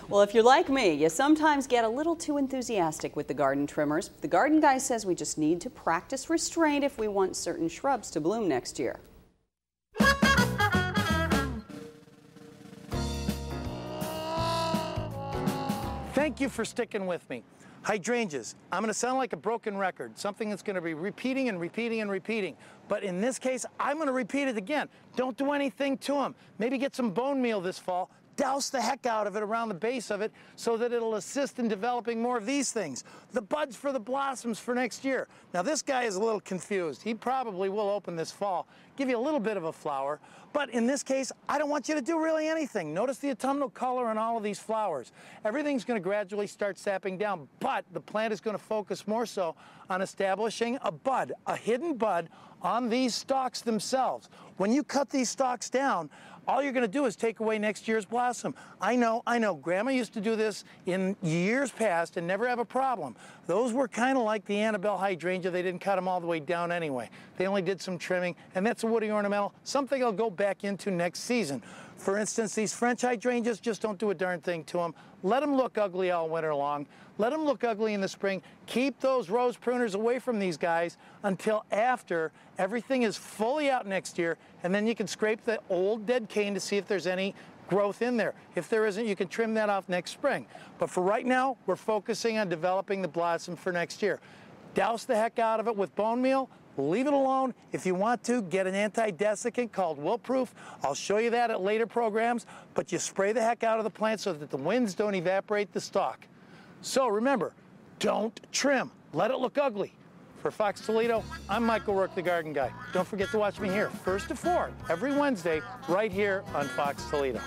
Well, if you're like me, you sometimes get a little too enthusiastic with the garden trimmers. The garden guy says we just need to practice restraint if we want certain shrubs to bloom next year. Thank you for sticking with me. Hydrangeas, I'm going to sound like a broken record, something that's going to be repeating and repeating and repeating. But in this case, I'm going to repeat it again. Don't do anything to them. Maybe get some bone meal this fall. Douse the heck out of it around the base of it so that it'll assist in developing more of these things. The buds for the blossoms for next year. Now this guy is a little confused. He probably will open this fall, give you a little bit of a flower. But in this case, I don't want you to do really anything. Notice the autumnal color on all of these flowers. Everything's going to gradually start sapping down, but the plant is going to focus more so on establishing a bud, a hidden bud on these stalks themselves. When you cut these stalks down, all you're going to do is take away next year's blossom. I know, Grandma used to do this in years past and never have a problem. Those were kind of like the Annabelle hydrangea. They didn't cut them all the way down anyway. They only did some trimming, and that's a woody ornamental, something I'll go back into next season. For instance, these French hydrangeas, just don't do a darn thing to them. Let them look ugly all winter long. Let them look ugly in the spring. Keep those rose pruners away from these guys until after everything is fully out next year, and then you can scrape the old dead cane to see if there's any growth in there. If there isn't, you can trim that off next spring. But for right now, we're focusing on developing the blossom for next year. Douse the heck out of it with bone meal. Leave it alone. If you want to, get an anti-desiccant called Wilt-Proof. I'll show you that at later programs, but you spray the heck out of the plant so that the winds don't evaporate the stalk. So remember, don't trim. Let it look ugly. For Fox Toledo, I'm Michael Rourke, the Garden Guy. Don't forget to watch me here, 1 to 4, every Wednesday, right here on Fox Toledo.